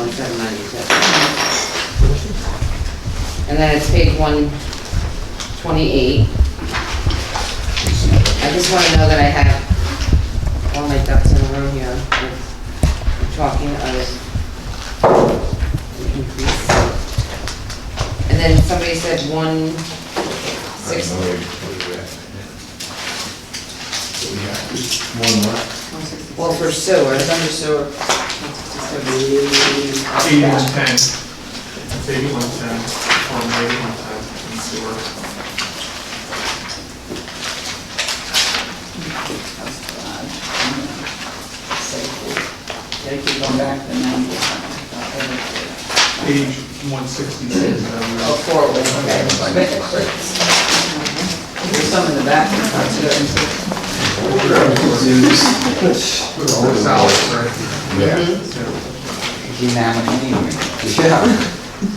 1,792. And then it's page 128. I just want to know that I have all my ducks in a row here. We're talking of the increase. And then somebody said 160. Well, for sewer, it's under sewer. 8110. It's 8110. Or 8110 in sewer. They keep going back to 90. Page 166. Oh, forward, okay. There's some in the back. That's good. Yeah.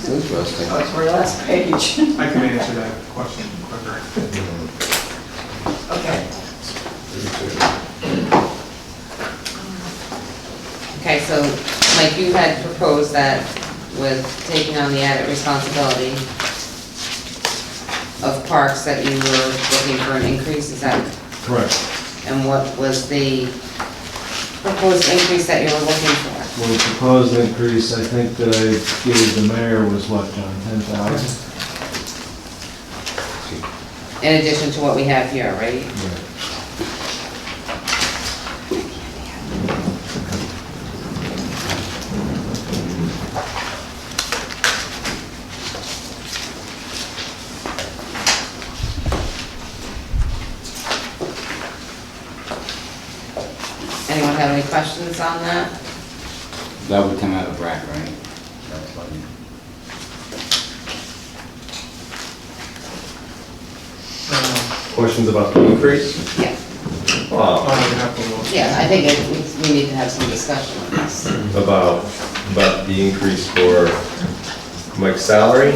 Interesting. That's for the last page. I can answer that question quicker. Okay. Okay, so Mike, you had proposed that with taking on the added responsibility of parks that you were looking for an increase, is that? Correct. And what was the proposed increase that you were looking for? Well, the proposed increase, I think that I gave the mayor was what, John, 10,000? In addition to what we have here, right? Right. Anyone have any questions on that? That would come out of BRAC, right? Questions about the increase? Yeah. Well, I have to look. Yeah, I think we need to have some discussion on this. about the increase for Mike's salary?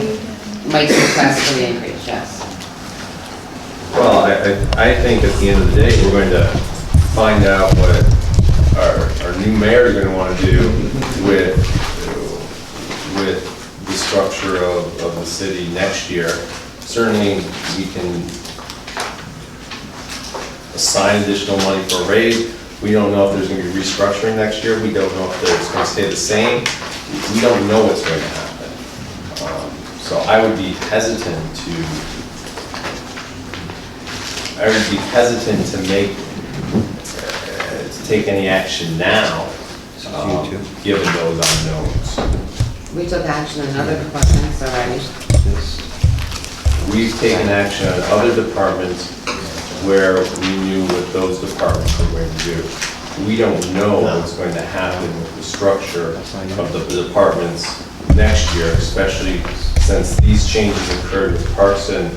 Mike's request for the increase, yes. Well, I think at the end of the day, we're going to find out what our new mayor is going to want to do with the structure of the city next year. Certainly, we can assign additional money for a raise. We don't know if there's going to be restructuring next year. We don't know if it's going to stay the same. We don't know what's going to happen. So I would be hesitant to make, to take any action now, given those unknowns. We took action in other departments already. We've taken action on other departments where we knew what those departments were going to do. We don't know what's going to happen with the structure of the departments next year, especially since these changes occurred with Parks and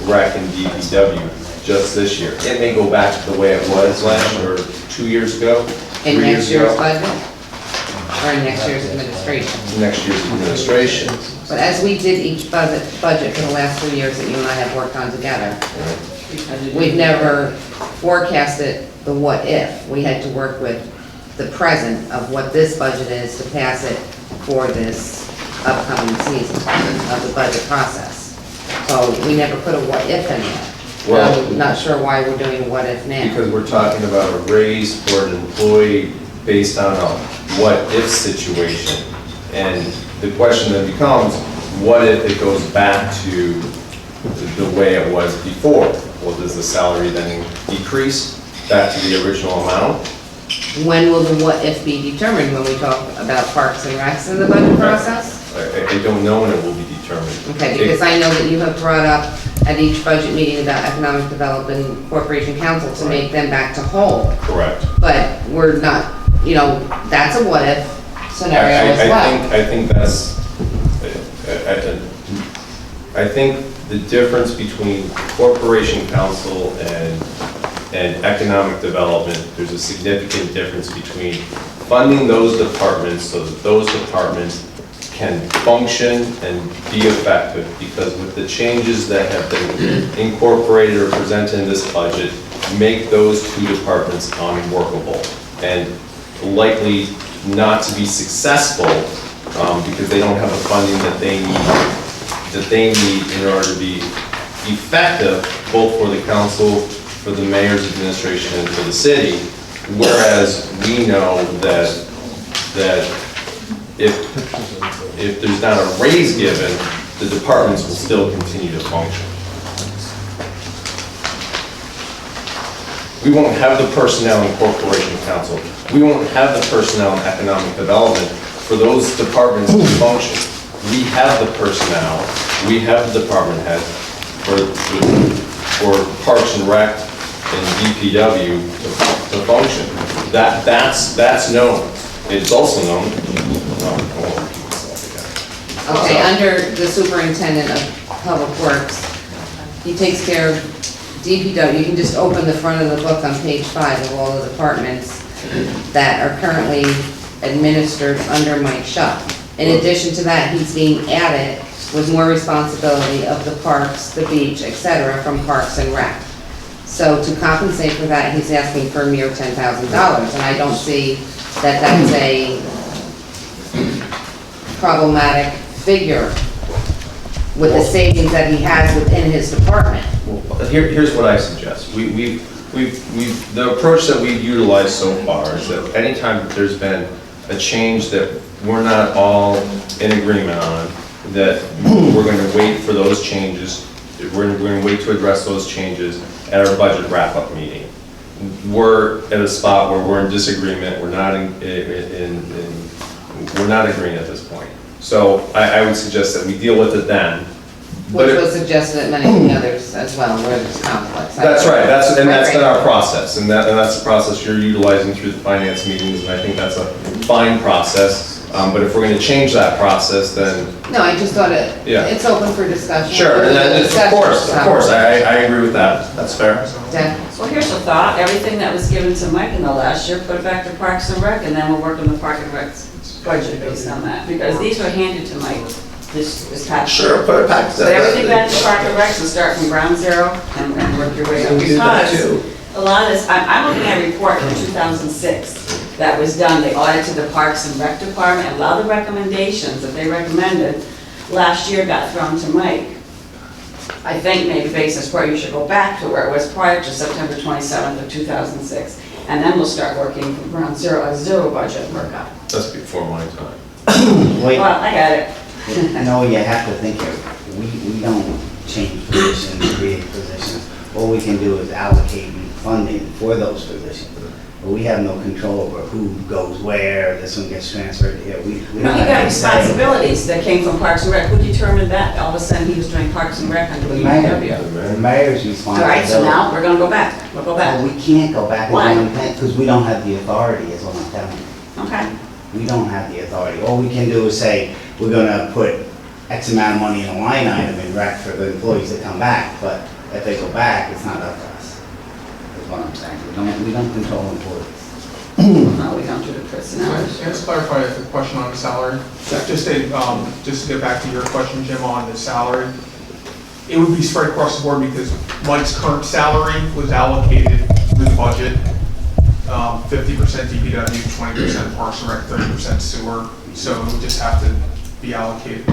Rec and DPW just this year. It may go back to the way it was last year, or 2 years ago, In 3 next years year's ago. budget? Or in next year's administration? Next year's administration. But as we did each budget for the last 3 years that you and I have worked on together, we've never forecasted the what if. We had to work with the present of what this budget is to pass it for this upcoming season of the budget process. So we never put a what if in there. Well, I'm not sure why we're doing a what if now. because we're talking about a raise for an employee based on a what-if situation. And the question then becomes, what if it goes back to the way it was before? Well, does the salary then decrease back to the original amount? When will the what if be determined when we talk about Parks and Recs in the budget process? I don't know when it will be determined. Okay, because I know that you have brought up at each budget meeting about Economic Development Corporation Council to make them back to whole. Correct. But we're not, that's a what if scenario as well. I think that's, I think the difference between Corporation Council and economic development, there's a significant difference between funding those departments so that those departments can function and be effective, because with the changes that have been incorporated or presented in this budget, make those two departments unworkable and likely not to be successful because they don't have the funding that they need in order to be effective, both for the council, for the mayor's administration, and for the city. Whereas we know that if there's not a raise given, the departments will still continue to function. We won't have the personnel in corporation council. We won't have the personnel in economic development for those departments to function. We have the personnel, we have the department head for Parks and Rec and DPW to function. That's known. It's also known. Okay, under the superintendent of public works, he takes care of DPW. You can just open the front of the book on page 5 of all the departments that are currently administered under Mike Shuck. In addition to that, he's being added with more responsibility of the parks, the beach, etc. from Parks and Rec. So to compensate for that, he's asking for a mere $10,000, and I don't see that that's a problematic figure with the savings that he has within his department. Well, here's what I suggest. The approach that we've utilized so far is that anytime there's been a change that we're not all in agreement on, that we're going to wait for those changes, we're going to wait to address those changes at our budget wrap-up meeting. We're at a spot where we're in disagreement, we're not we're not agreeing at this point. So I would suggest that we deal with it then. Which was suggested at many others as well, where there's conflicts. That's right, that's been our process, and that's the process you're utilizing through the finance meetings, and I think that's a fine process. But if we're gonna change that process, then. No, I just thought Yeah. it's open for discussion. Sure, and then, of course, I agree with that, that's fair. Deb? Well, here's a thought, everything that was given to Mike in the last year, put it back to Parks and Rec, and then we'll work on the Park and Rec's budget based on that, because these were handed to Mike this past. Sure, put it back to So everything back to Park and Rec, and start from ground zero and work your way up. We do that Because too. a lot of this, I'm looking at a report from 2006 that was done, they audited the Parks and Rec department, and a lot of the recommendations that they recommended last year got thrown to Mike. I think maybe basis where you should go back to where it was prior to September 27th of 2006, and then we'll start working from ground zero, a zero budget workup. That's before my time. Wait, Well, I got it. no, you have to think here, we don't change positions, create positions. All we can do is allocate funding for those positions. But we have no control over who goes where, this one gets transferred here. We No, don't you have got any say. responsibilities that came from Parks and Rec. Who determined that? All of a sudden, he was doing Parks and Rec under The mayor, DPW. the mayor's All responsibility. right, so now we're gonna go back. We'll go Well, back. we can't go back Why? and do anything, because we don't have the authority, is what I'm telling you. Okay. We don't have the authority. All we can do is say, we're gonna put X amount of money in a line item in rec for the employees that come back, but if they go back, it's not up to us, is what I'm saying. We don't control employees. No, we don't do the personnel. Can I just clarify the question on the salary? Just to get back to your question, Jim, on the salary, it would be spread across the board because Mike's current salary was allocated through the budget, 50% DPW, 20% Parks and Rec, 30% sewer, so it would just have to be allocated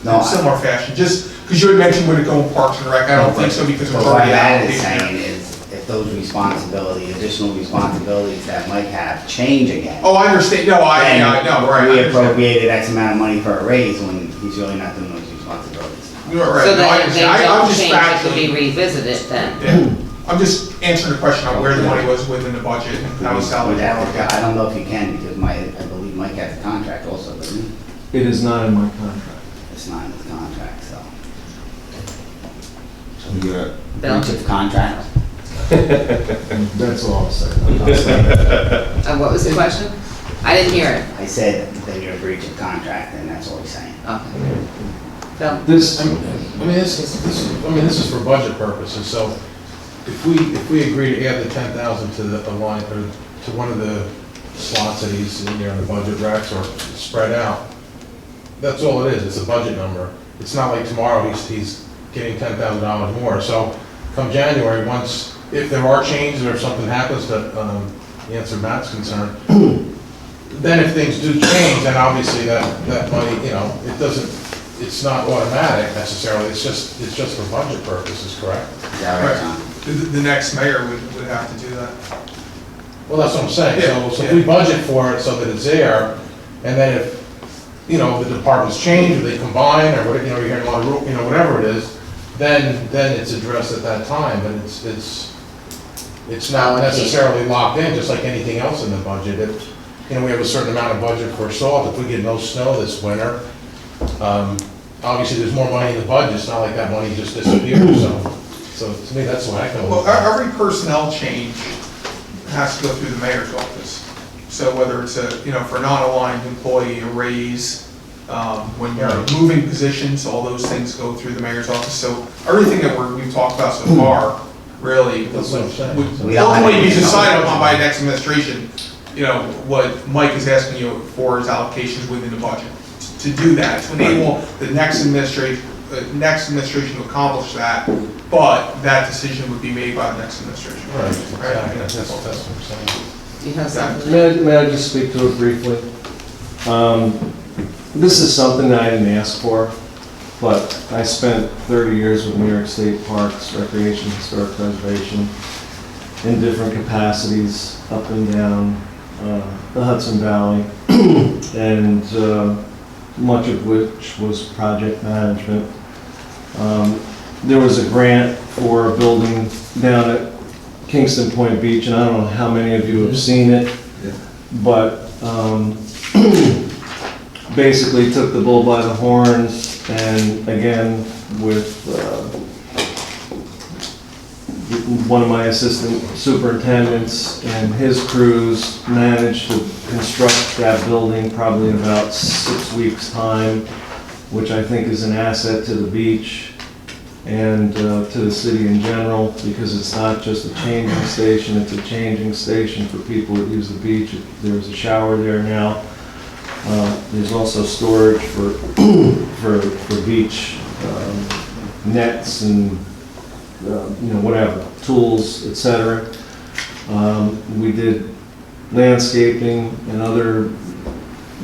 No, in similar fashion, just because you had mentioned would it go in Parks and Rec, I don't think so because it was But what already Matt is allocated. saying is, if those additional responsibilities that Mike have change again. Oh, I understand, no, I know, right. I We understand. appropriated X amount of money for a raise when he's really not doing those responsibilities. You're right. So No, I that if they understand. I'm don't just change, it could be factually- revisited then. Yeah, I'm just answering the question on where the money was within the budget and how salaries We'd were have to- I allocated. don't know if you can, because I believe Mike has a contract also, doesn't he? It is not in my contract. It's not in his contract, so. Bill? Breach of contract. That's all I'll say. What was the question? I didn't hear it. I said that you're a breach of contract, and that's all he's saying. Okay. Bill? This, This is for budget purposes, so if we agree to add the 10,000 to the line, or to one of the slots that he's in there in the budget racks or spread out, that's all it is, it's a budget number. It's not like tomorrow he's getting $10,000 more, so come January, if there are changes or if something happens to answer Matt's concern, then if things do change, then obviously that money, you know, it's not automatic necessarily, it's just for budget purposes, correct? Is that right, John? The next mayor would have to do that. Well, that's what I'm saying, Yeah, so if we budget for it so that it's there, and then if, you know, the departments change, or they combine, or what, you know, you're hearing a lot of, you know, whatever it is, then it's addressed at that time, but it's not necessarily locked in, just like anything else in the budget. If, you know, we have a certain amount of budget for salt, if we get no snow this winter, obviously there's more money in the budget, it's not like that money just disappears, so to me, that's why I can. Well, every personnel change has to go through the mayor's office. So whether it's for a non-aligned employee, a raise, when you're moving positions, all those things go through the mayor's office. So everything that we've talked about so far, really, That's what I'm saying. would ultimately be decided upon by next administration. You know, what Mike is asking you for is allocations within the budget. To do that, to enable the next administration to accomplish that, but that decision would be made by the next administration. Right, exactly. That's what I'm saying. Do you have something? May I just speak to it briefly? This is something that I didn't ask for, but I spent 30 years with New York State Parks, Recreation, Historic Preservation, in different capacities, up and down the Hudson Valley, and much of which was project management. There was a grant for a building down at Kingston Point Beach, and I don't know how many of you have seen it, but basically took the bull by the horns, and again, with one of my assistant superintendents and his crews managed to construct that building probably in about 6 weeks' time, which I think is an asset to the beach and to the city in general, because it's not just a changing station, it's a changing station for people that use the beach. There's a shower there now. There's also storage for for beach nets and whatever, tools, etc. We did landscaping and other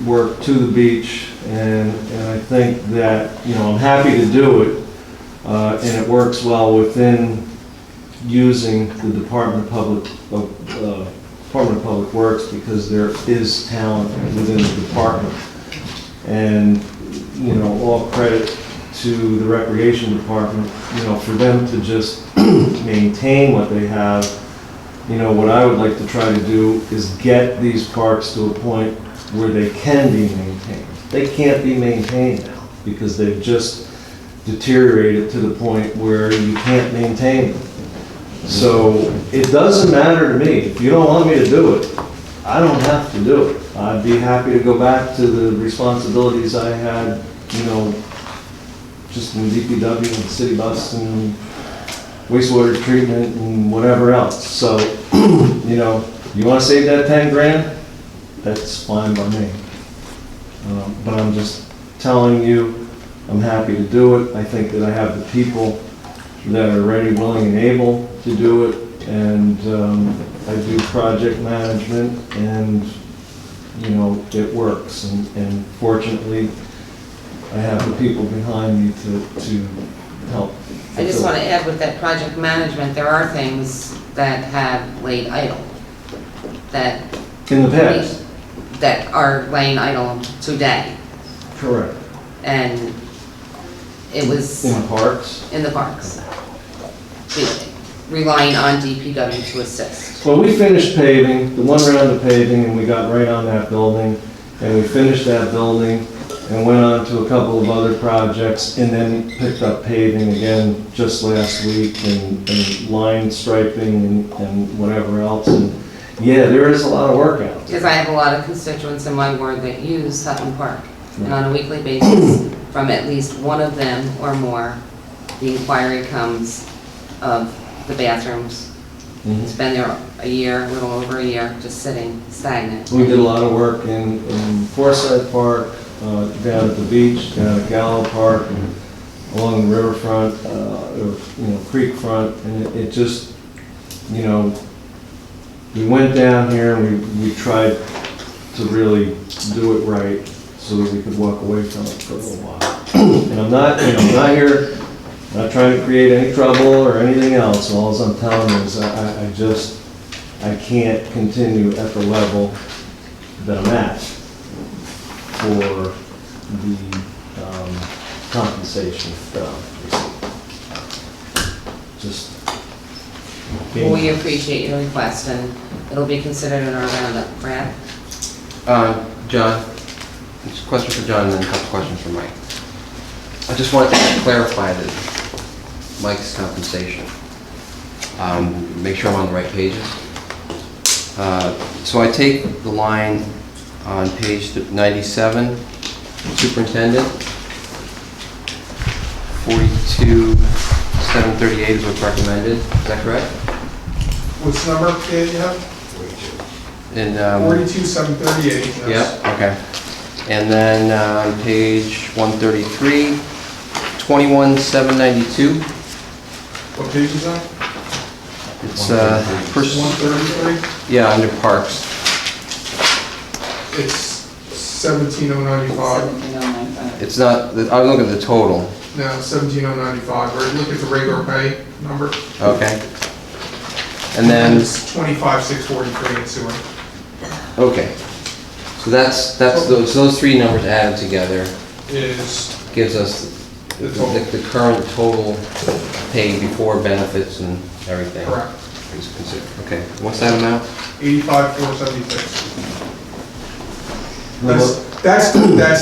work to the beach, and I think that, I'm happy to do it, and it works well within using the Department of Public Works, because there is talent within the department. And, all credit to the Recreation Department, for them to just maintain what they have. What I would like to try to do is get these parks to a point where they can be maintained. They can't be maintained now because they've just deteriorated to the point where you can't maintain them. So it doesn't matter to me. If you don't want me to do it, I don't have to do it. I'd be happy to go back to the responsibilities I had, just in DPW and city bus and wastewater treatment and whatever else. So, you want to save that 10 grand? That's fine by me. But I'm just telling you, I'm happy to do it. I think that I have the people that are ready, willing, and able to do it. And I do project management, and, it works. And fortunately, I have the people behind me to help. I just want to add, with that project management, there are things that have laid idle, that In the past, that are laying idle today. correct. And it was In parks. in the parks, relying on DPW to assist. Well, we finished paving, the one round of paving, and we got right on that building, and we finished that building, and went on to a couple of other projects, and then picked up paving again just last week, and line striping and whatever else. And yeah, there is a lot of work out there. Because I have a lot of constituents in my ward that use Hutton Park. And on a weekly basis, from at least one of them or more, the inquiry comes of the bathrooms. It's been there a year, a little over a year, just sitting stagnant. We did a lot of work in Forsyth Park, down at the beach, down at Gallo Park, and along the riverfront, creek front, and it just, we went down here and we tried to really do it right so that we could walk away from it for a little while. And I'm not, I'm not here, not trying to create any trouble or anything else. All I'm telling you is I can't continue at the level that I'm at for the compensation that I'm receiving. Just. Well, we appreciate your request, and it'll be considered in our roundup. Brad? John, it's a question for John and then a couple questions for Mike. I just wanted to clarify that Mike's compensation. Make sure I'm on the right pages. So I take the line on page 97, superintendent, 42,738 is what's recommended. Is that correct? What's the number, Dave, you have? And 42,738, yes. Yep, okay. And then on page 133, 21,792. What page is that? It's 133? yeah, under parks. It's 17,095. 17,095. It's not, I look at the total. No, 17,095, or look at the regular pay number. Okay. And then, It's 25,643 in sewer. okay. So that's those three numbers added together Is gives us the total. the current total pay before benefits and everything. Correct. Is considered. Okay. What's that amount? 85,476. That's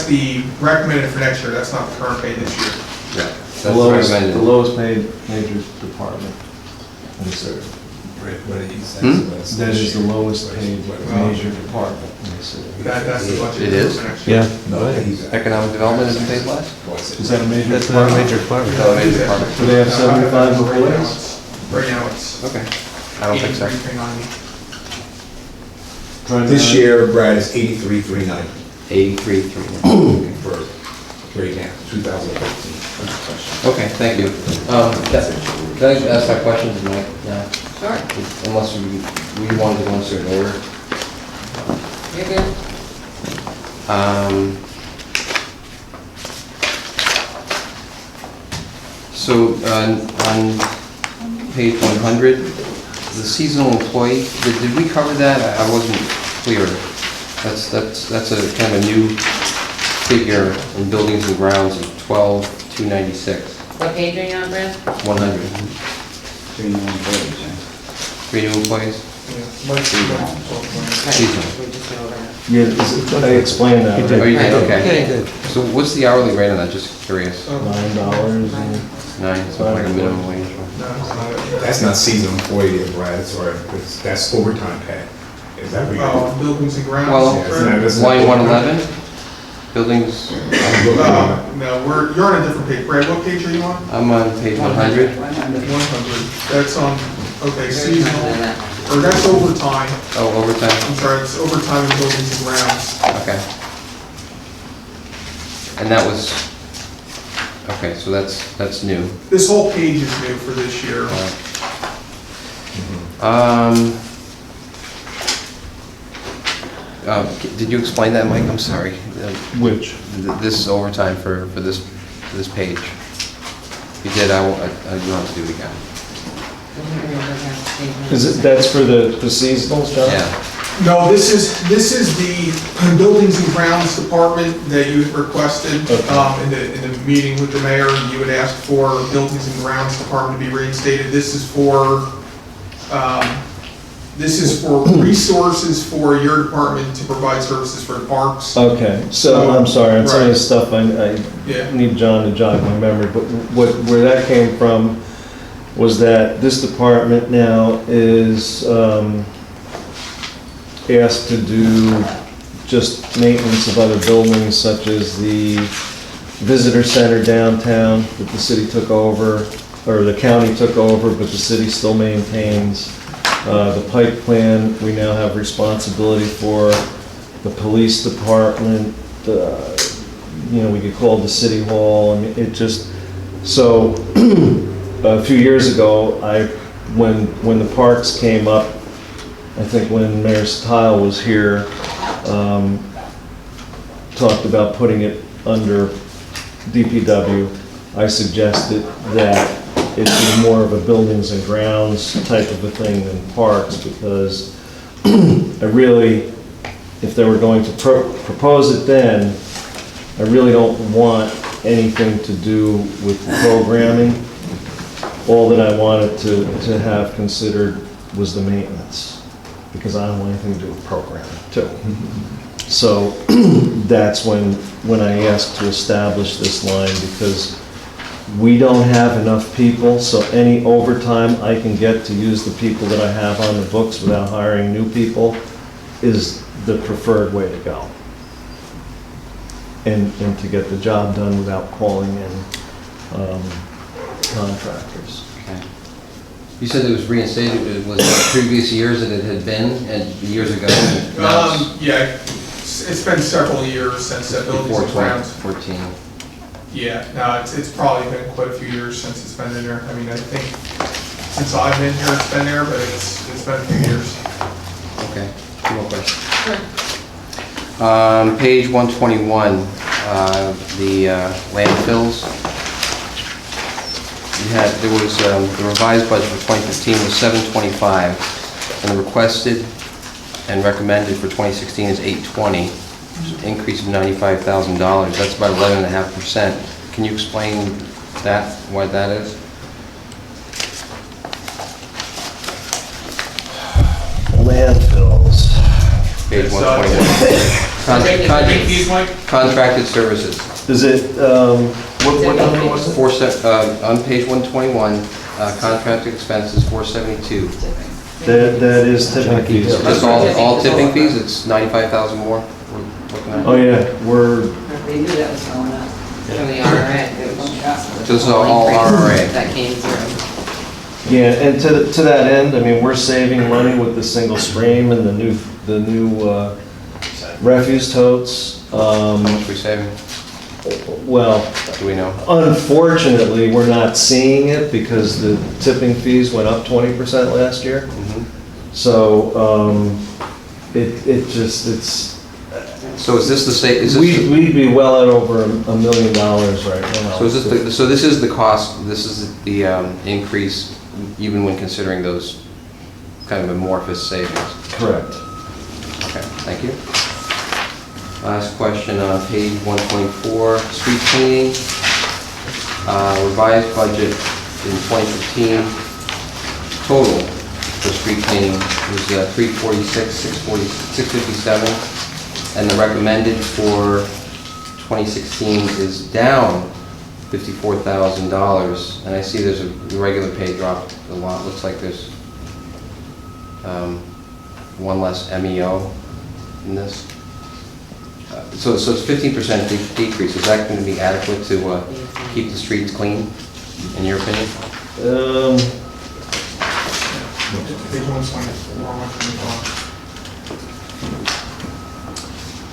the recommended for next year, that's not the current pay this year. Yeah. The That's lowest, recommended. the lowest paid major department in city. That is the lowest paid major department in the city. That's the budget. It is? for next year. Economic development isn't paid less? Is that a major department? department. No, major department. Do they have 75 Right now employees? Right now it's Okay. I don't think so. 83,390. This year, Brad, is 83,390 83,300. for right now, 2015. Okay, thank you. Can I ask my questions, Mike, now? Sure. Unless we wanted to go in a certain order. You're good. So on page 100, the seasonal employee, did we cover that? I wasn't clear. That's a kind of a new figure in buildings and grounds of 12,296, What page are you on, Brad? 100. 3 new employees, yeah. 3 new employees? Yeah, Mike's Seasonal. We just go over that. Yeah, I explained that. Oh, you did, okay. So what's the hourly rate on that? Just curious. $9 and 9, so like a minimum wage. That's not seasonal employee there, Brad, that's overtime pay. Is that what you're? Buildings and grounds. Well, That's not- line 111, buildings, No, you're on a different page. Brad, what page are you on? I'm on page 100. 100. That's on, okay, Very seasonal, much in that. or that's overtime. Oh, overtime, I'm sorry, it's overtime in buildings and grounds. okay. And that was, okay, so that's new. This whole page is new for this year. Did you explain that, Mike? I'm sorry. Which? This is overtime for this page. You did, I don't have to do it again. Is it, that's for the seasonals, John? Yeah, No, this is the buildings and grounds department that you had requested, in the meeting with the mayor. You had asked for buildings and grounds department to be reinstated. This is for resources for your department to provide services for the parks. Okay, so I'm sorry, on some of Right. this stuff, I Yeah. need John to jog my memory, but where that came from was that this department now is asked to do just maintenance of other buildings such as the visitor center downtown that the city took over, or the county took over, but the city still maintains. The Pike Plan, we now have responsibility for the police department, we could call it the city hall, I mean, it just, so, a few years ago, when the parks came up, I think when Mayor Stile was here, talked about putting it under DPW. I suggested that it be more of a buildings and grounds type of a thing than parks, because I really, if they were going to propose it then, I really don't want anything to do with programming. All that I wanted to have considered was the maintenance, because I don't want anything to do with programming too. So that's when I asked to establish this line, because we don't have enough people, so any overtime I can get to use the people that I have on the books without hiring new people is the preferred way to go. And to get the job done without calling in contractors. Okay. You said it was reinstated, it was previous years that it had been, and years ago? and now it's Yeah, it's been several years since that building's Before been around. 2014. Yeah, no, it's probably been quite a few years since it's been in there. I mean, I think since I've been here, it's been there, but it's been a few years. Okay, two more questions. Page 121, the landfills. There was, the revised budget for 2015 was 725, and the requested and recommended for 2016 is 820, which is an increase of $95,000. That's about 11.5%. Can you explain that, why that is? Landfills. Page It's, 121. Fees, Mike? Contracted services. Is it, what number was it? On page 121, contracted expenses, 472. That is tipping fees. Just all tipping fees, it's 95,000 more we're looking at? Oh, yeah, we're, They knew that was going up. From the RRA. It was So this is all increase RRA. That came through. yeah, and to that end, I mean, we're saving money with the single stream and the new refuse totes. How much we saving? Well, Do we know? unfortunately, we're not seeing it because the tipping fees went up 20% last year. So, it's, So is this the same, is this, we'd be well at over $1 million right now. so is this so this is the cost, this is the increase, even when considering those kind of amorphous savings? Correct. Okay, thank you. Last question on page 124, street cleaning. Revised budget in 2015, total for street cleaning was 346, 657, and the recommended for 2016 is down $54,000. And I see there's a regular pay drop a lot. Looks like there's one less MEO in this. So it's 15% decrease. Is that going to be adequate to keep the streets clean, in your opinion? Page 124, 125.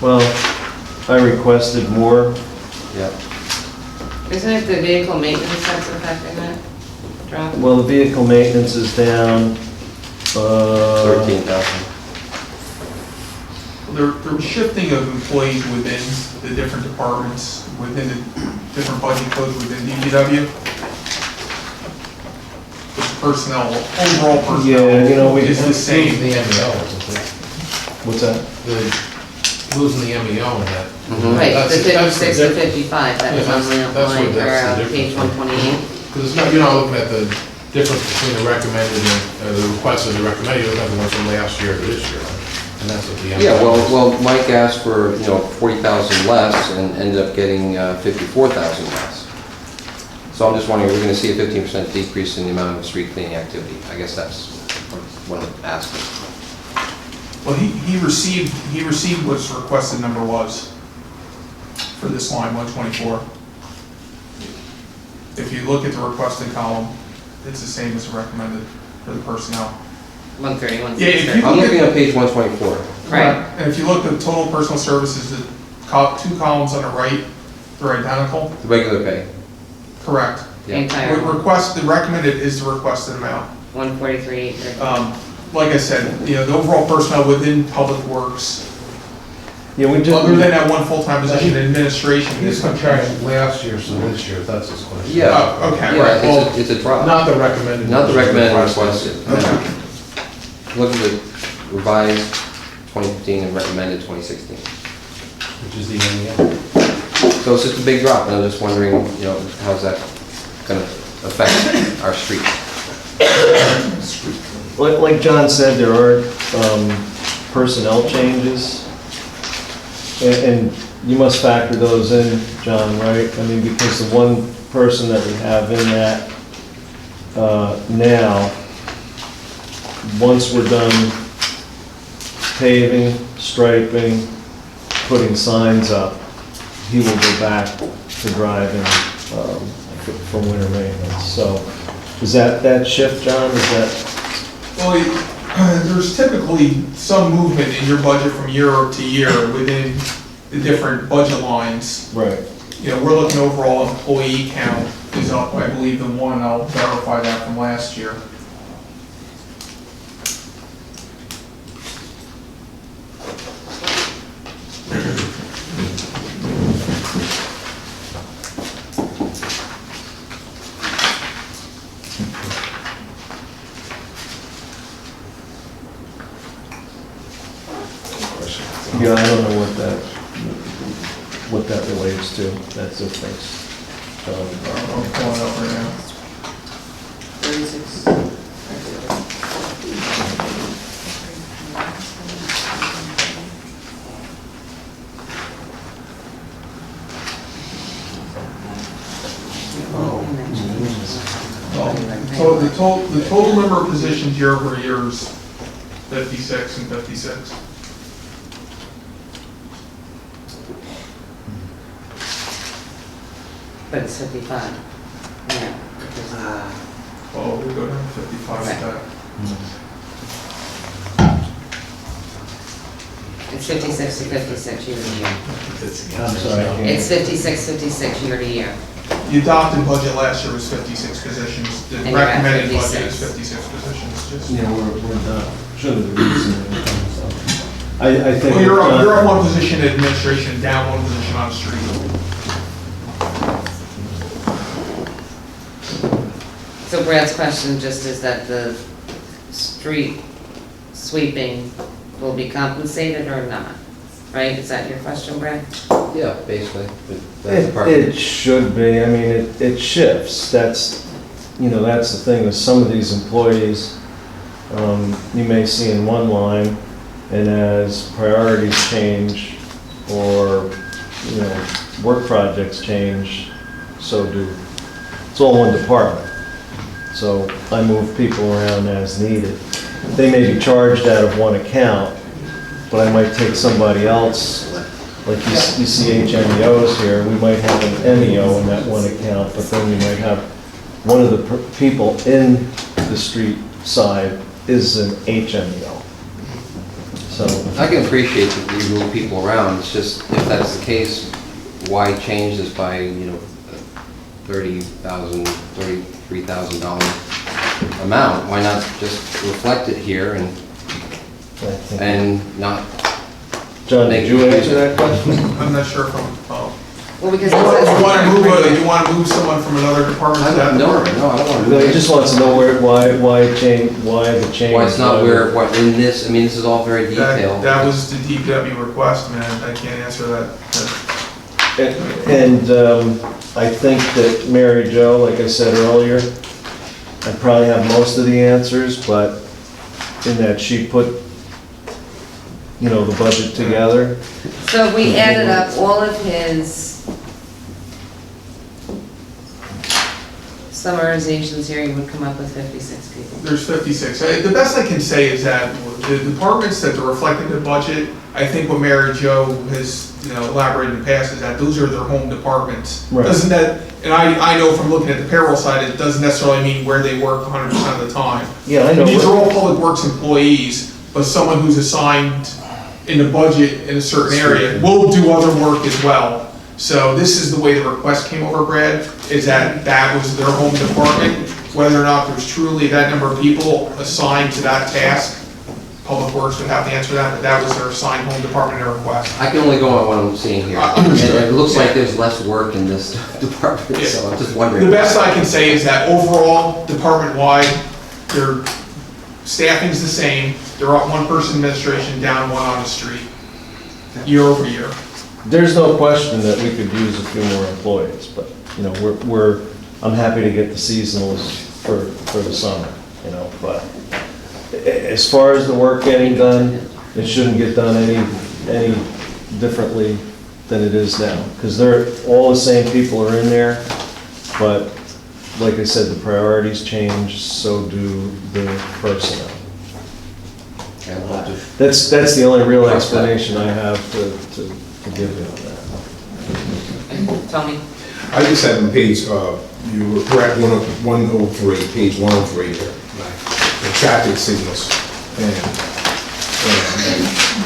Well, I requested more. Yeah. Isn't it the vehicle maintenance that's affecting that drop? Well, the vehicle maintenance is down, 13,000. There was shifting of employees within the different departments, within the different budget codes within DPW. The personnel, overall personnel. Yeah, you know, we- is the Losing same. the MEO, isn't it? what's that? Losing the MEO in that. Right, That's- the that's 56 to difference. 55, that was Yeah, on that's the what- line, that's the or page difference. 128. Because it's not, you're not looking at the difference between the recommended and the requested and the recommended, you're looking at the one from last year to this year. And that's what the MEO Yeah, is. well, Mike asked for, 40,000 less and ended up getting 54,000 less. So I'm just wondering, we're going to see a 15% decrease in the amount of street cleaning activity. I guess that's what I'm asking. Well, he received what his requested number was for this line, 124. If you look at the requested column, it's the same as the recommended for the personnel. 130, Yeah, if 160. you- I'm looking at page 124. Right. And if you look at total personal services, the two columns on the right, they're identical. The regular pay. Correct. The Yeah. entire The recommended is the requested amount. 143. Like I said, the overall personnel within Public Works Yeah, we Other than just, that one full-time position in administration, His this contract contract. last year, so this year, that's his question. Yeah. Oh, okay, Yeah, right, well, it's a drop. Not the recommended. Not the recommended process. requested. okay. Look at the revised 2015 and recommended 2016. Which is the MEO. So it's just a big drop, and I'm just wondering, you know, how's that gonna affect our streets? like John said, there are personnel changes. And you must factor those in, John, right? I mean, because the one person that we have in that now, once we're done paving, striping, putting signs up, he will go back to driving for winter maintenance. So is that shift, John? Is that, Well, there's typically some movement in your budget from year to year within the different budget lines. right? You know, we're looking overall employee count is up, I believe, the one, I'll verify that from last year. Yeah, I don't know what that relates to, that difference. I'm pulling it up right now. 36. So the total number of positions year over year is 56 and 56. But it's 55. Yeah. because Oh, we go down to 55 with that. It's 56 to 56 year to year. I'm sorry. I can't- It's 56, 56 year to year. The adopted budget last year was 56 positions. The And you're at recommended budget 56. is 56 positions. Just- Yeah, we're done. Should have reason. I think. Well, you're up one position in administration, down one position on street. So Brad's question just is that the street sweeping will be compensated or not, right? Is that your question, Brad? Yeah, basically. It should be, I mean, it shifts, that's, that's the thing, with some of these employees, you may see in one line, and as priorities change, or, work projects change, so do, it's all one department. So I move people around as needed. They may be charged out of one account, but I might take somebody else, like you see HMEOs here, we might have an MEO in that one account, but then we might have one of the people in the street side is an HMEO. So, I can appreciate that you move people around, it's just, if that's the case, why change this by, $30,000, $33,000 amount? Why not just reflect it here I think- and not, John, did you answer that question? I'm not sure if I'm, Well, because you it says. want to move someone from another department to that no, department? I don't want to. No, he just wants to know why the change. Why it's not what in this, I mean, this is all very detailed. That was the DPW request, man, I can't answer that. And I think that Mary Jo, like I said earlier, I probably have most of the answers, but in that she put, the budget together. So if we added up all of his summarizations here, you would come up with 56 people. There's 56. The best I can say is that the departments that are reflecting the budget, I think what Mary Jo has elaborated in the past is that those are their home departments. Right. Doesn't that, and I know from looking at the payroll side, it doesn't necessarily mean where they work 100% of the time. Yeah, I know. These are all public works employees, but someone who's assigned in the budget in a certain area will do other work as well. So this is the way the request came over, Brad, is that was their home department. Whether or not there's truly that number of people assigned to that task, Public Works would have to answer that, but that was their assigned home department and request. I can only go on what I'm seeing here. And Understood. it looks like there's less work in this department, so I'm just wondering. The best I can say is that overall, department-wide, their staffing's the same. They're up one person administration, down one on the street, year over year. There's no question that we could use a few more employees, but, you know, I'm happy to get the seasonals for the summer, you know, but as far as the work getting done, it shouldn't get done any differently than it is now, because all the same people are in there, but like I said, the priorities change, so do the personnel. Okay, we'll just- That's the only real explanation I have to give you on that. Tony? I just had on page, we're at 103, page 103 here, the traffic signals. And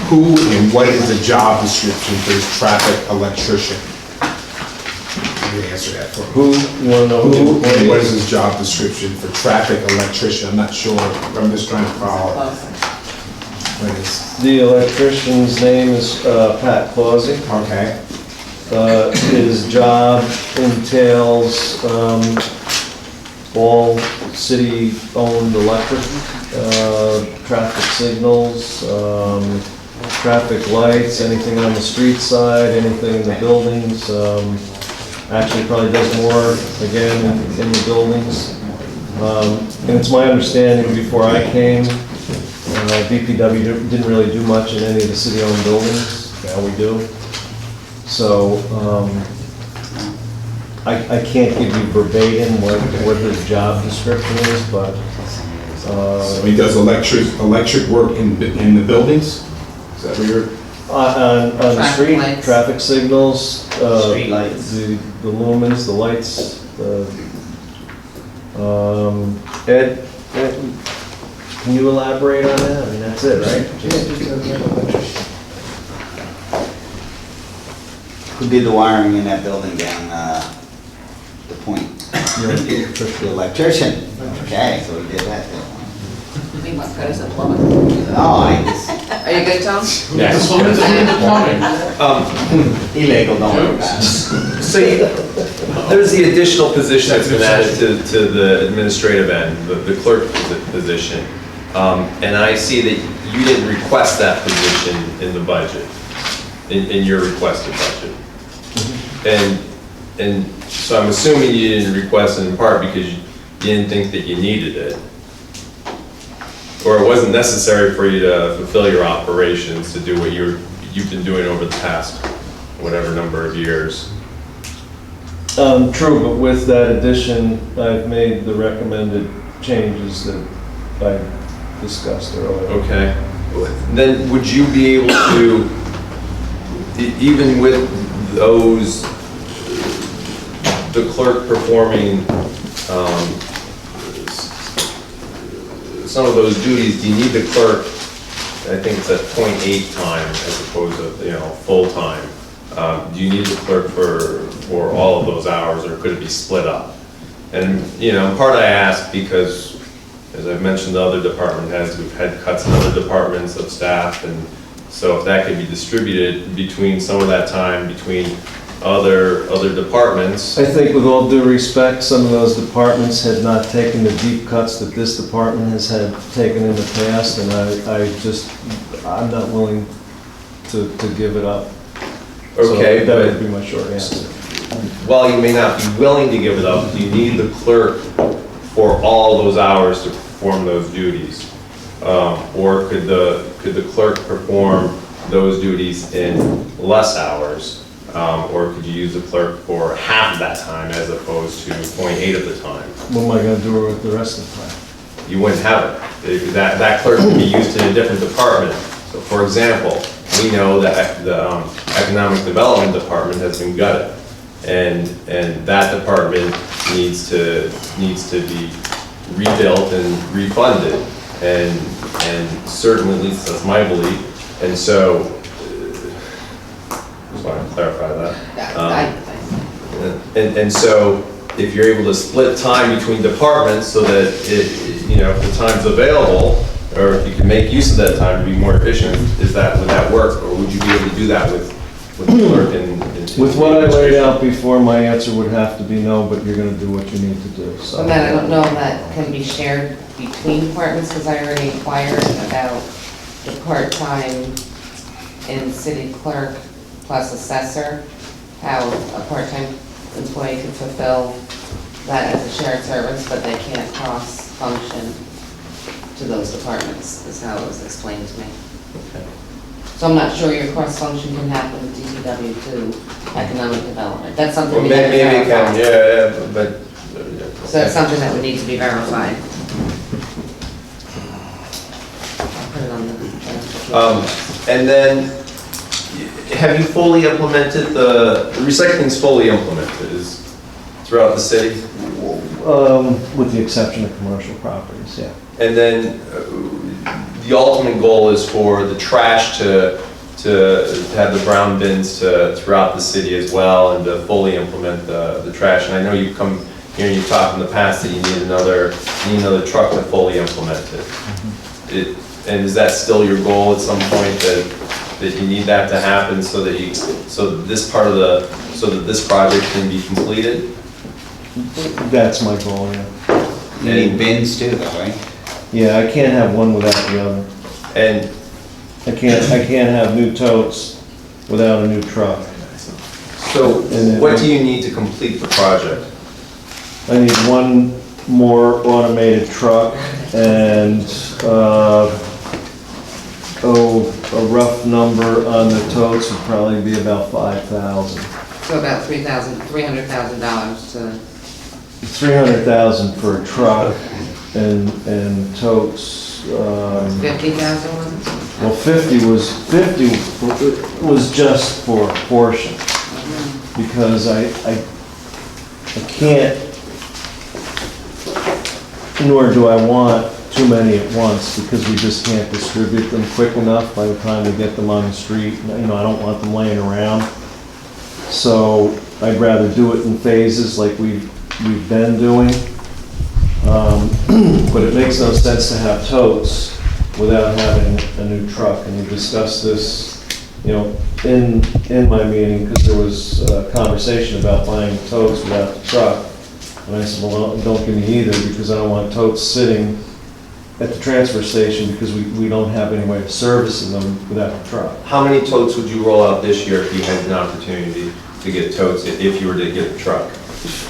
who and what is the job description for this traffic electrician? You answer that for me. Who, you wanna know Who who? and what is his job description for traffic electrician? I'm not sure, I'm just trying to follow. What is- The electrician's name is Pat Clausy. Okay, His job entails all city-owned electric, traffic signals, traffic lights, anything on the street side, anything in the buildings. Actually, probably does more, again, in the buildings. And it's my understanding, before I came, DPW didn't really do much in any of the city-owned buildings. Now we do. So, I can't give you verbatim what his job description is, but, so he does electric work in the buildings? Is that what you're? on the Traffic street, lights. traffic signals, Street lights. the lumens, the lights, Ed, can you elaborate on that? I mean, that's it, right? Who did the wiring in that building down, the point? The electrician. Okay, so he did that then. We must go to the plumber. Oh, I just, Are you good, Tom? Yes. illegal, don't worry about it. So there's the additional position that's been added to the administrative end, the clerk position. And I see that you didn't request that position in the budget, in your requested budget. And so I'm assuming you didn't request it in part because you didn't think that you needed it. Or it wasn't necessary for you to fulfill your operations to do what you've been doing over the past whatever number of years. True, but with that addition, I've made the recommended changes that I discussed earlier. Okay. Then would you be able to, even with those, the clerk performing some of those duties, do you need the clerk, I think it's at 0.8 time as opposed to, full-time? Do you need the clerk for all of those hours, or could it be split up? And, part I ask because, as I've mentioned, the other department heads, we've had cuts in other departments of staff, and so if that could be distributed between some of that time, between other departments. I think with all due respect, some of those departments had not taken the deep cuts that this department has had taken in the past, and I'm not willing to give it up. Okay, So that would be my short answer. While you may not be willing to give it up, do you need the clerk for all those hours to perform those duties? Or could the clerk perform those duties in less hours? Or could you use the clerk for half of that time as opposed to 0.8 of the time? What am I gonna do with the rest of the time? You wouldn't have it. That clerk would be used in a different department. So for example, we know that the Economic Development Department has been gutted. And that department needs to be rebuilt and refunded. And certainly, at least that's my belief. And so, just want to clarify that. And so, if you're able to split time between departments so that if the time's available, or if you can make use of that time to be more efficient, would that work? Or would you be able to do that with the clerk and? With what I laid out before, my answer would have to be no, but you're gonna do what you need to do, so. So then I don't know if that can be shared between departments, because I already inquired about the part-time in city clerk plus assessor, how a part-time employee can fulfill that as a shared service, but they can't cross-function to those departments, is how it was explained to me. So I'm not sure your cross-function can happen with DPW to economic development. That's something Well, we have to maybe it can, verify. yeah, but. So that's something that would need to be verified. I'll put it on the. And then, have you fully implemented the recycling's fully implemented, is throughout the city? With the exception of commercial properties, yeah. And then the ultimate goal is for the trash to have the brown bins throughout the city as well, and to fully implement the trash. And I know you've come here and you've talked in the past that you need another truck to fully implement it. And is that still your goal at some point, that you need that to happen so that this project can be completed? That's my goal, yeah. You need bins too, though, right? Yeah, I can't have one without the other. And I can't have new totes without a new truck. so, what do you need to complete the project? I need one more automated truck and, a rough number on the totes would probably be about 5,000. So about $300,000 to, 300,000 for a truck and totes, 50,000 was it? well, 50 was just for a portion. Because I can't, nor do I want too many at once, because we just can't distribute them quick enough by the time we get them on the street. You know, I don't want them laying around. So I'd rather do it in phases like we've been doing. But it makes no sense to have totes without having a new truck. And we discussed this, you know, in my meeting, because there was a conversation about buying totes without the truck. And I said, well, don't give me either, because I don't want totes sitting at the transfer station, because we don't have any way of servicing them without a truck. How many totes would you roll out this year if you had an opportunity to get totes, if you were to get a truck?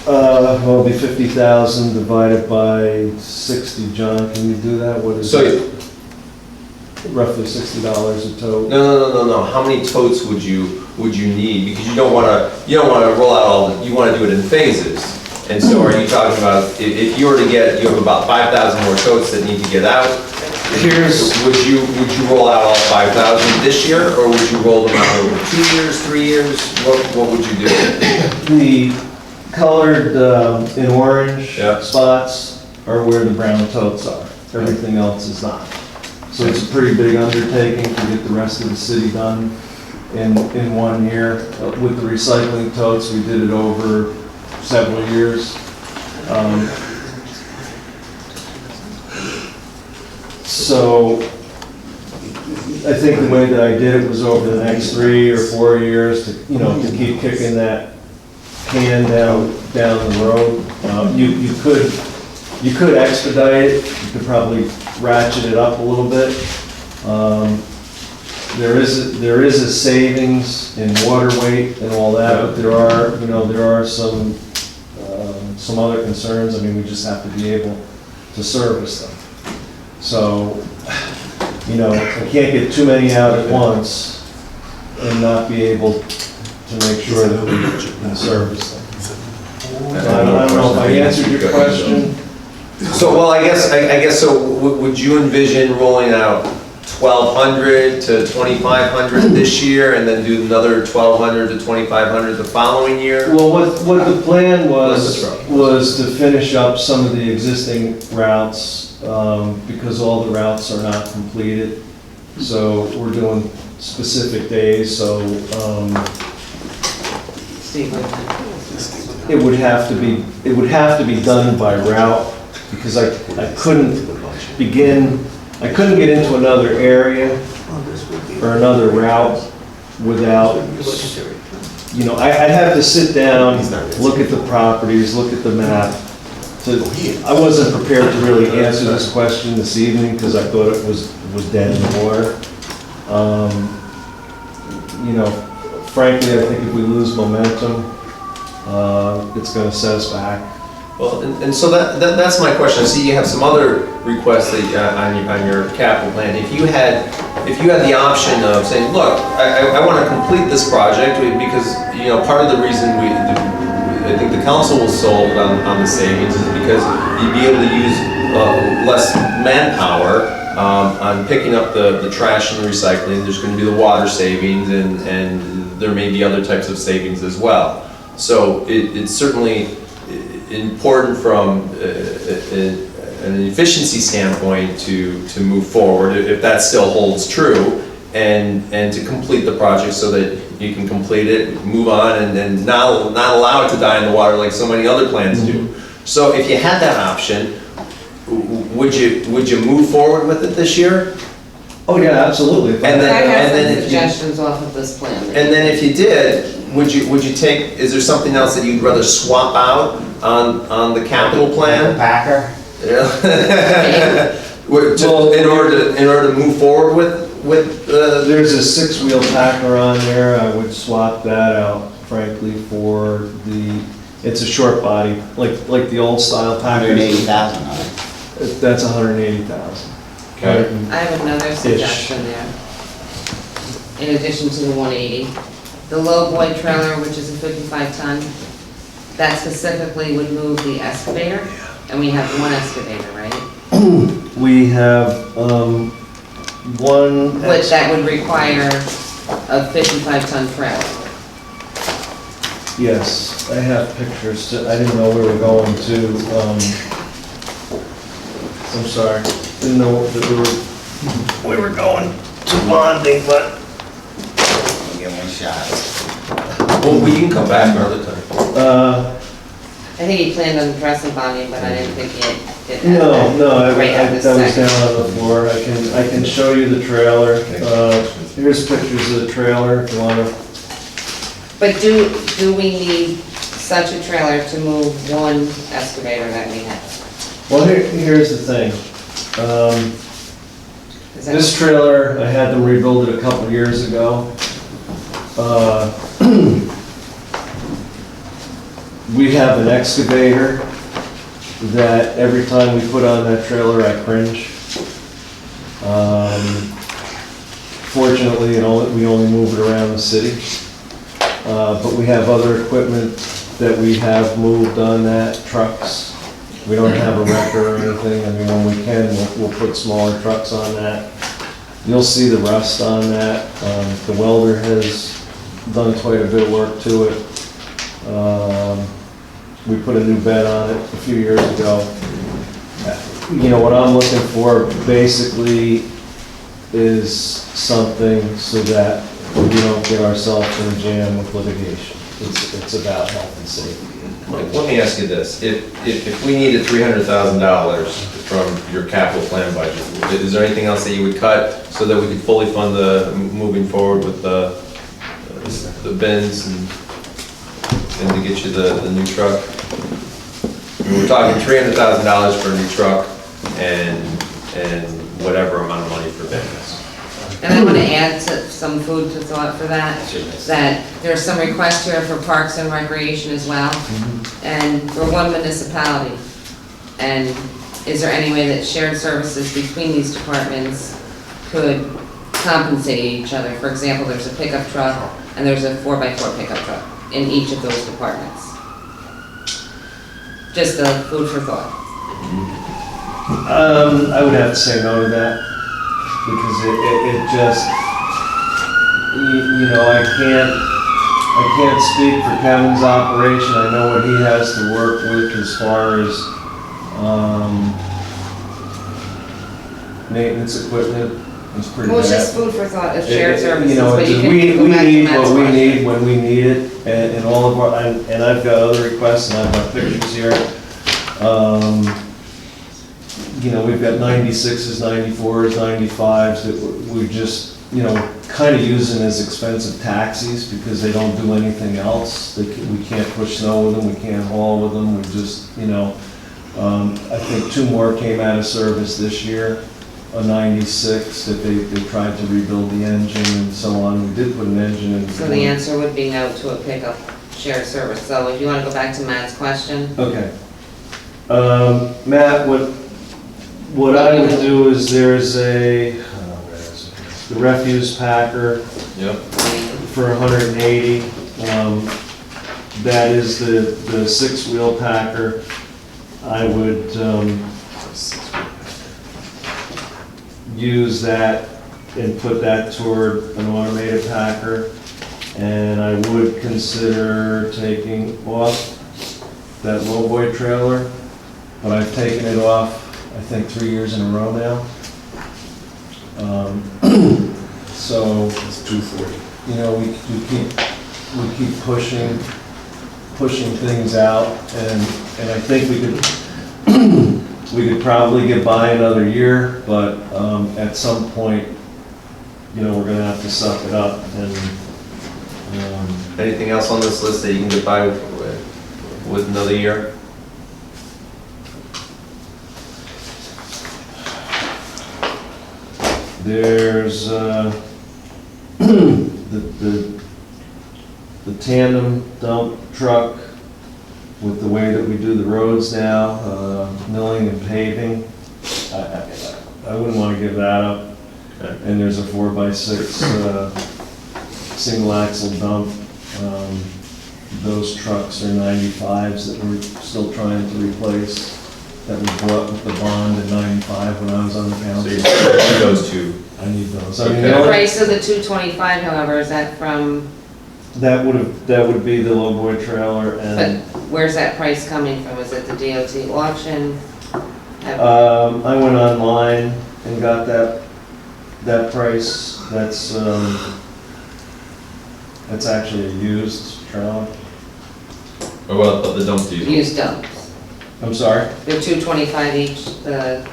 Well, it'll be 50,000 divided by 60. John, can you do that? What is So, it? Roughly $60 a tote. no, how many totes would you need? Because you don't wanna roll out all you wanna do it in phases. And so are you talking about, if you were to you have about 5,000 more totes that need to get out? Would you roll out all 5,000 this year, or would you roll them out over 2 years, 3 years? What would you do? The colored in orange Yeah. spots are where the brown totes are. Everything else is not. So it's a pretty big undertaking to get the rest of the city done in 1 year. With the recycling totes, we did it over several years. So I think the way that I did it was over the next 3 or 4 years to, you know, to keep kicking that can down the road. You could expedite it, you could probably ratchet it up a little bit. There is a savings in water weight and all that, but there are some other concerns. I mean, we just have to be able to service them. So, you know, I can't get too many out at once and not be able to make sure that we can service them. I don't know if I answered your question. So, well, I guess so. Would you envision rolling out 1,200 to 2,500 this year, and then do another 1,200 to 2,500 the following year? Well, what the plan was to finish up some of the existing routes, because all the routes are not completed. So we're doing specific days, so it would have to be done by route, because I couldn't begin I couldn't get into another area or another route without, you know, I'd have to sit down, look at the properties, look at the map. I wasn't prepared to really answer this question this evening because I thought it was dead in the water. You know, frankly, I think if we lose momentum, it's gonna set us back. Well, and so that's my question. I see you have some other requests that, on your capital plan. If you had the option of saying, look, I want to complete this project because, you know, part of the reason I think the council was sold on the savings is because you'd be able to use less manpower on picking up the trash and the recycling. There's going to be the water savings and there may be other types of savings as well. So it's certainly important from an efficiency standpoint to move forward, if that still holds true, and to complete the project so that you can complete it, move on, and not allow it to die in the water like so many other plans do. So if you had that option, would you move forward with it this year? Oh, yeah, absolutely. I have then some if you- suggestions off of this plan. And then if you did, would you take, is there something else that you'd rather swap out on the capital plan? Packer? In order to move forward with There's a 6-wheel packer on there, I would swap that out, frankly, for it's a short body, like the old style packers. 180,000 on it. That's 180,000. Okay. I have another suggestion there. In addition to the 180, the low boy trailer, which is a 55 ton, that specifically would move the excavator, and we have one excavator, right? We have, one. Which that would require a 55 ton trailer. Yes, I have pictures, I didn't know we were going to, I'm sorry, didn't know that we were going to bonding, but. We'll give one shot. well, we can come back another time. I think he planned on addressing bonding, but I didn't think he did that. No, Right at that this was second. down on the floor, I can show you the trailer, here's pictures of the trailer, if you wanna. But do we need such a trailer to move one excavator that we have? Well, here's the thing, Is that- this trailer, I had them rebuild it a couple years ago. We have an excavator that every time we put on that trailer, I cringe. Fortunately, we only move it around the city. But we have other equipment that we have moved on that, trucks. We don't have a wrecker or anything. I mean, when we can, we'll put smaller trucks on that. You'll see the rust on that. The welder has done quite a bit of work to it. We put a new bed on it a few years ago. You know, what I'm looking for basically is something so that we don't get ourselves in a jam with litigation. It's about health and safety. Mike, let me ask you this, if we needed $300,000 from your capital plan budget, is there anything else that you would cut so that we could fully fund moving forward with the bins and to get you the new truck? I mean, we're talking $300,000 for a new truck and whatever amount of money for bins. And I want to add some food for thought for that, that there's some requests here for parks and recreation as well. And we're one municipality. And is there any way that shared services between these departments could compensate each other? For example, there's a pickup truck and there's a 4x4 pickup truck in each of those departments. Just a food for thought. I would have to say no to that, because it just, you know, I can't speak for Kevin's operation. I know what he has to work with as far as, maintenance equipment. It's pretty bad. Well, it's just food for thought of shared services, You know, but you we can go back to need Matt's what we question. need when we need it, and all of our, and I've got other requests, and I've got pictures here. you know, we've got 96s, 94s, 95s that we just, you know, kind of using as expensive taxis because they don't do anything else. We can't push snow with them, we can't haul with them, we just, you know, I think 2 more came out of service this year, a 96 that they tried to rebuild the engine and so on. We did put an engine in. So the answer would be no to a pickup shared service. So if you want to go back to Matt's question, Okay. Matt, what I would do is there's where is it? The refuse packer Yep. for 180. That is the 6-wheel packer. I would use that and put that toward an automated packer. And I would consider taking off that lowboy trailer, but I've taken it off, I think, 3 years in a row now. So, It's 240. you know, we keep pushing things out, and I think we could probably get by another year, but at some point, you know, we're gonna have to suck it up and, Anything else on this list that you can get by with another year? there's the tandem dump truck with the way that we do the roads now, milling and paving. I wouldn't want to give that up. And there's a 4x6 single axle dump. Those trucks are 95s that we're still trying to replace, that we bought with the bond in 95 when I was on the So council. you need those two. I need those. I mean, Okay. the the only- price of the 225, however, is that from, that would be the lowboy trailer but and, where's that price coming from? Is it the DOT auction? I went online and got that price. That's actually a used trailer. Or what about the dump diesel? Used dumps. I'm sorry? They're 225 each, the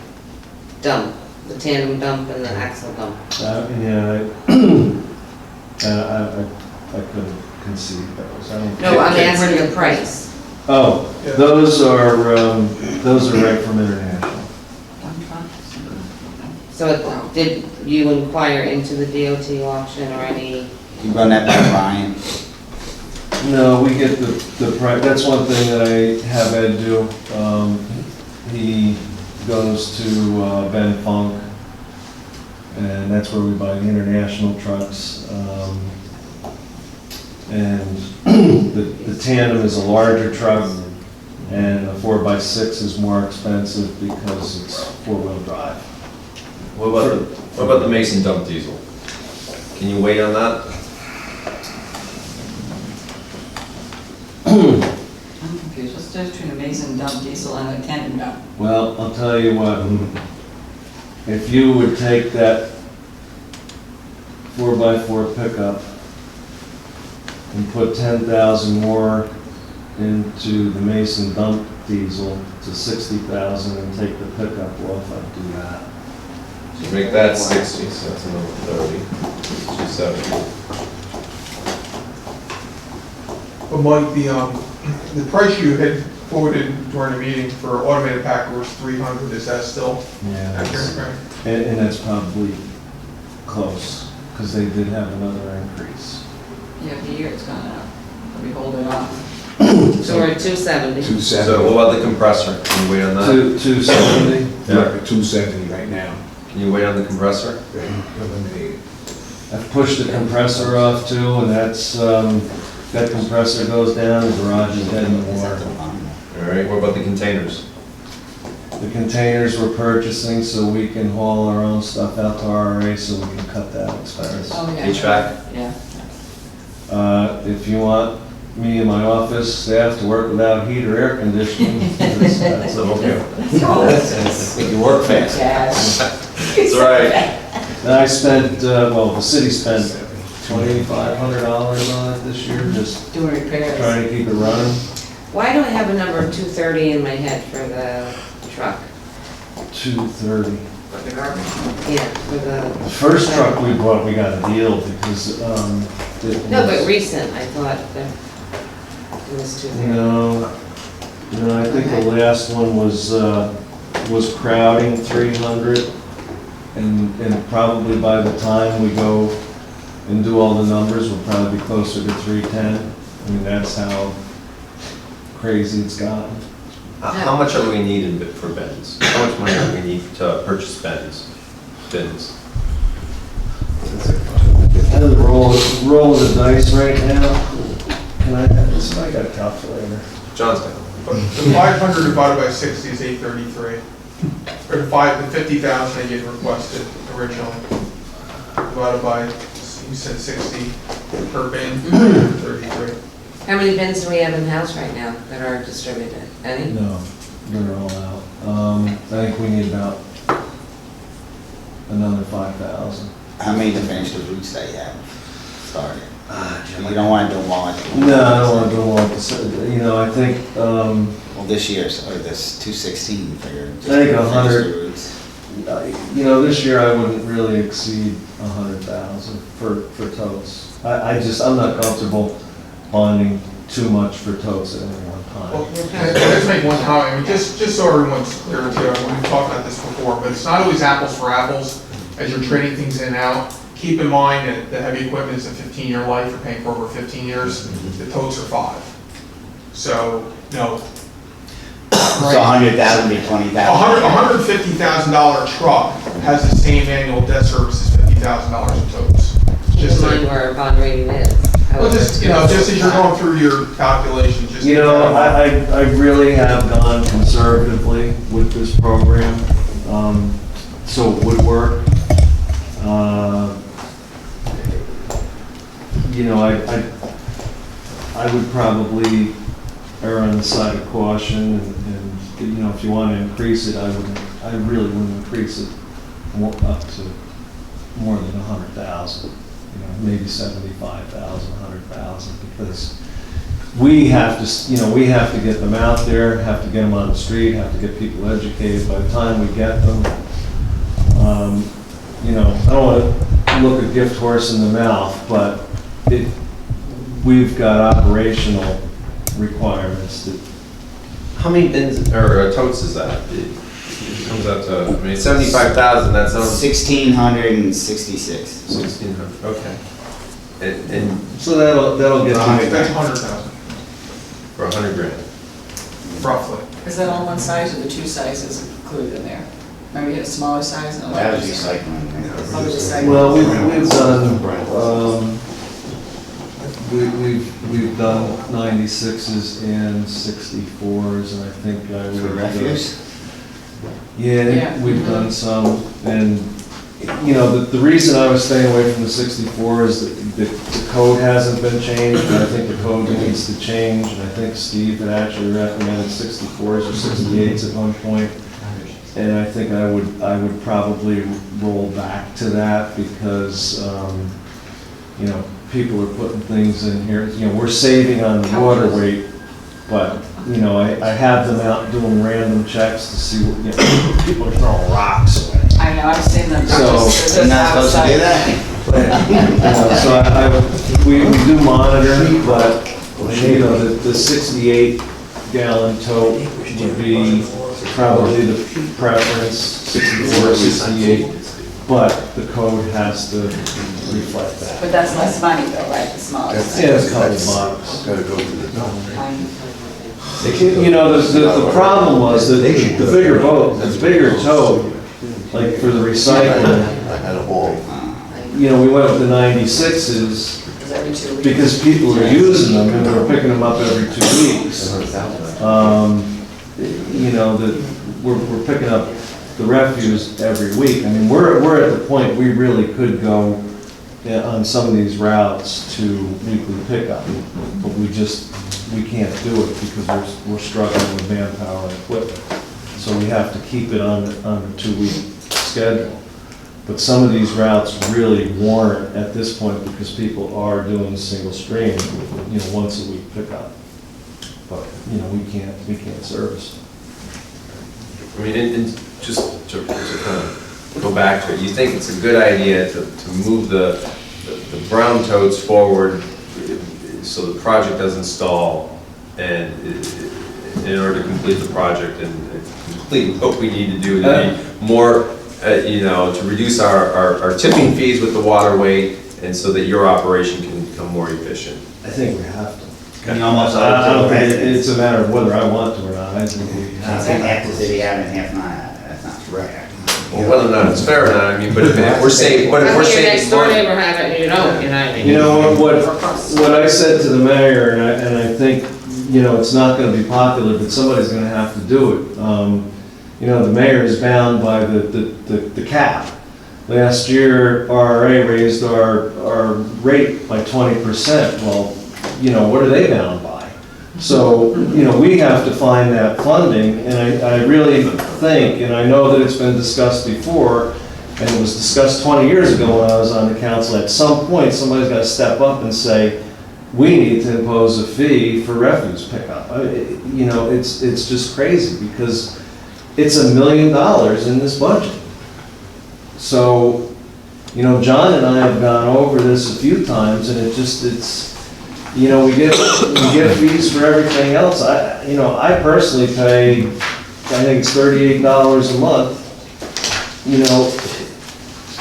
dump, the tandem dump and the axle dump. Yeah, I couldn't conceive those. I don't. No, I'm asking the price. Oh, those are right from International. So did you inquire into the DOT auction or any? You run that by Ryan. No, we get the price, that's one thing that I have Ed do. He goes to Ben Funk, and that's where we buy the International trucks. And the tandem is a larger truck, and the 4x6 is more expensive because it's 4-wheel drive. What about the Mason dump diesel? Can you wait on that? I'm confused, what's the difference between a Mason dump diesel and a tandem dump? Well, I'll tell you what, if you would take that 4x4 pickup and put 10,000 more into the Mason dump diesel to 60,000 and take the pickup off, I'd do that. So make that 60, so that's another 30, 270. But Mike, the price you had quoted during the meeting for automated packer was 300, is that still Yeah, accurate? Right? and that's probably close, because they did have another increase. Yeah, the year it's gone up, but we hold it off. So we're at 270. 270. So what about the compressor? Can you wait on that? 270? We're at 270 right now. Can you wait on the compressor? Okay, eliminated. I've pushed the compressor off too, and that's, that compressor goes down, the garage is dead in the water. All right, what about the containers? The containers we're purchasing so we can haul our own stuff out to RRA so we can cut that expense. Oh, yeah. HVAC? Yeah. If you want me in my office staff to work without heat or air conditioning, that's okay. You work fast. Cash. That's right. And I spent, well, the city spent $2,500 on it this year, just Doing repairs. trying to keep it running. Why do I have a number of 230 in my head for the truck? 230. For the garbage? Yeah, for the. The first truck we bought, we got a deal because, No, but recent, I thought that it was too. No, I think the last one was crowding 300, and probably by the time we go and do all the numbers, we'll probably be closer to 310. I mean, that's how crazy it's gotten. How much are we needing for bins? How much money do we need to purchase bins? Bins? Roll the dice right now. Can I have this? I got a calculator. Johnstown. The 500 divided by 60 is 833. Or the 50,000 that you had requested originally. Divided by, you said 60 per bin, 33. How many bins do we have in the house right now that are distributed? Any? No, they're all out. I think we need about another 5,000. How many to finish the routes that you have started? You don't want to do them all at once. No, I don't want to do all this. You know, I think, Well, this year's, or this 216 for your. I think 100. finish the routes. You know, this year I wouldn't really exceed 100,000 for totes. I'm not comfortable bonding too much for totes at any one Well, time. can I just make one comment? I mean, just so everyone's clear too, we've talked about this before, but it's not always apples for apples as you're trading things in and out. Keep in mind that the heavy equipment is a 15-year life, you're paying for over 15 years, the totes are 5. So, no. So 100,000 be 20,000. A $150,000 truck has the same annual debt service as $50,000 in totes. Just mind where our bond rating is. Well, just, just as you're going through your calculations, just. You know, I really have gone conservatively with this program, so it would work. You know, I would probably err on the side of caution, and, you know, if you want to increase it, I really wouldn't increase it up to more than 100,000. You know, maybe 75,000, 100,000, because we have to get them out there, have to get them on the street, have to get people educated. By the time we get them, you know, I don't want to look a gift horse in the mouth, but we've got operational requirements that. How many bins, or totes is that? It comes out to, I mean, 75,000, that sounds. 1,666. 1,600, okay. And So that'll get. That's 100,000, for 100 grand. roughly. Is that all one size or the two sizes included in there? Remember you had a smaller size and a That larger was size? recycling. Oh, the recycling. Well, we've done, we've done 96s and 64s, and I think I would. For refuse? Yeah, we've done some, and, you know, the reason I was staying away from the 64 is that the code hasn't been changed, and I think the code needs to change, and I think Steve had actually recommended 64s or 68s at one point. And I think I would probably roll back to that because, you know, people are putting things in here, you know, we're saving on the water weight, but, you know, I have them out doing random checks to see what, you know, people are throwing rocks away. I know, I've seen them. So- You're not supposed to do that? So we do monitor, but, you know, the 68 gallon tote would be probably the preference, 64, 68, but the code has to reflect that. But that's less money though, right, the smaller size? Yeah, it's a couple bucks. Gotta go through the door. You know, the problem was that the bigger boat, the bigger tote, like for the recycling, I had a haul. you know, we went with the 96s Because every 2 weeks. because people are using them and we're picking them up every 2 weeks. You know, that we're picking up the refuse every week. I mean, we're at the point we really could go on some of these routes to weekly pickup, but we can't do it because we're struggling with manpower and equipment. So we have to keep it on a 2-week schedule. But some of these routes really warrant at this point because people are doing single stream, you know, once a week pickup. But, you know, we can't service. I mean, and just to kind of go back to it, you think it's a good idea to move the brown totes forward so the project doesn't stall, and in order to complete the project and complete what we need to do to be more, you know, to reduce our tipping fees with the water weight, and so that your operation can become more efficient. I think we have to. You almost I don't think it's it's a matter of whether I want to or not, I think we have to. half the city out and half not, that's not correct. Well, whether or not it's fair or not, I mean, but if we're saying, but if we're Your saying. next door neighbor have it, and you don't, you know what I mean? You know, what I said to the mayor, and I think, you know, it's not gonna be popular, but somebody's gonna have to do it. You know, the mayor is bound by the cap. Last year, RRA raised our rate by 20%. Well, you know, what are they bound by? So, you know, we have to find that funding, and I really think, and I know that it's been discussed before, and it was discussed 20 years ago when I was on the council, at some point, somebody's got to step up and say, we need to impose a fee for refuse pickup. You know, it's just crazy, because it's $1 million in this budget. So, you know, John and I have gone over this a few times, and it's, you know, we get fees for everything else. I personally pay, I think it's $38 a month. You know,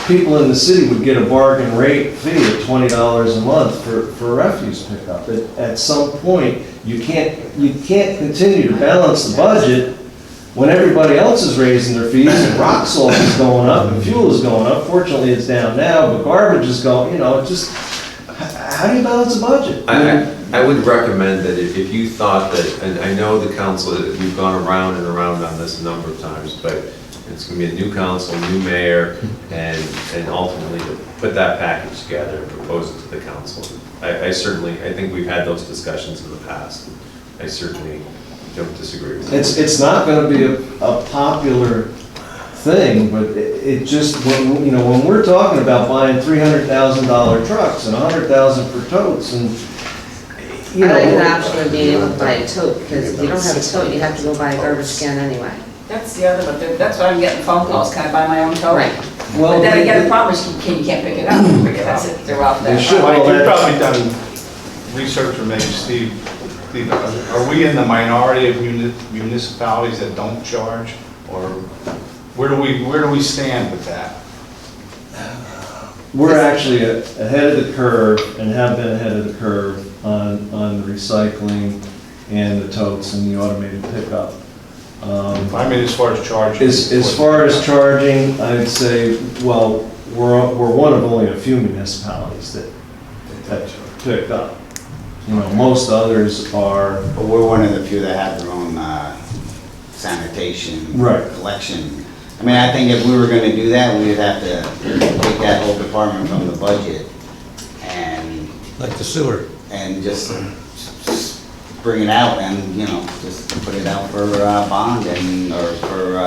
people in the city would get a bargain rate fee of $20 a month for refuse pickup. At some point, you can't continue to balance the budget when everybody else is raising their fees, and rock salt is going up, and fuel is going up. Fortunately, it's down now, but garbage is going, you know, just, how do you balance a budget? I would recommend that if you thought that, and I know the council, we've gone around and around on this a number of times, but it's gonna be a new council, new mayor, and ultimately to put that package together and propose it to the council. I think we've had those discussions in the past. I certainly don't disagree with that. It's not gonna be a popular thing, but it just, you know, when we're talking about buying $300,000 trucks and $100,000 for totes, and, you I know. like the option of being able to buy a tote, because if you don't have a tote, you have to go buy a garbage can anyway. That's the other, but that's why I'm getting phone calls, can I buy my own tote? Right. But then again, the problem is you can't pick it up, because they're off They there. should. Mike, you've probably done research, or maybe Steve, are we in the minority of municipalities that don't charge? Or where do we stand with that? We're actually ahead of the curve, and have been ahead of the curve on the recycling and the totes and the automated pickup. I mean, as far as charging. As far as charging, I'd say, well, we're one of only a few municipalities that pick up. You know, most others are. But we're one of the few that have their own sanitation. Right. Collection. I mean, I think if we were gonna do that, we'd have to take that whole department from the budget and. Like the sewer. And just bring it out and, you know, just put it out for bond and, or for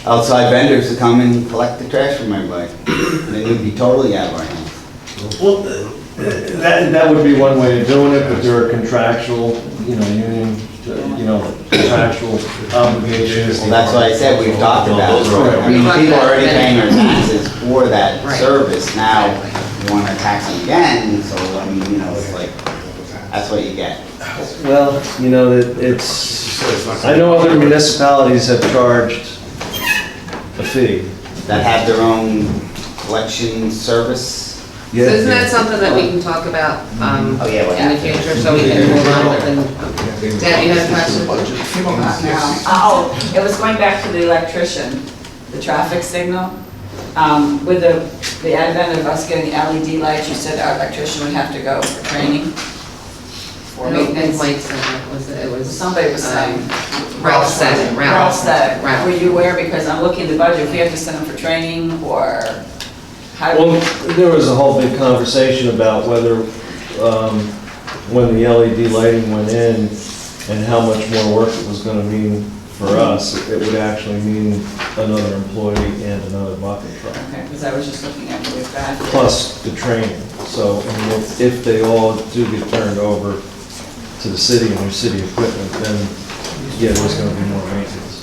outside vendors to come and collect the trash from everybody. And it would be totally out of our hands. Well, that would be one way of doing it, but there are contractual, you know, union, you know, contractual obligations. Well, that's why I said we've talked about it. I mean, people are already paying their taxes for that Right. service. Now, you want to tax them again, so, I mean, you know, it's like, that's what you get. Well, you know, it's, I know other municipalities have charged a fee. That have their own collection service. So isn't that something that we can talk about Oh, yeah, well, in the future, so we can move on with, Deb, you had a question? Not now. Oh, it was going back to the electrician, the traffic signal. With the advent of us getting LED lights, you said our electrician would have to go for training? I don't think Mike said it, it was. Somebody was saying. Ralph said it, Ralph said it. Ralph. Were you aware? Because I'm looking at the budget, if we have to send them for training, or how do Well, we? there was a whole big conversation about whether, when the LED lighting went in and how much more work it was gonna mean for us, it would actually mean another employee and another bucket truck, Okay, because I was just looking at what we've got. plus the training. So, I mean, if they all do get turned over to the city and their city equipment, then, yeah, there's gonna be more maintenance.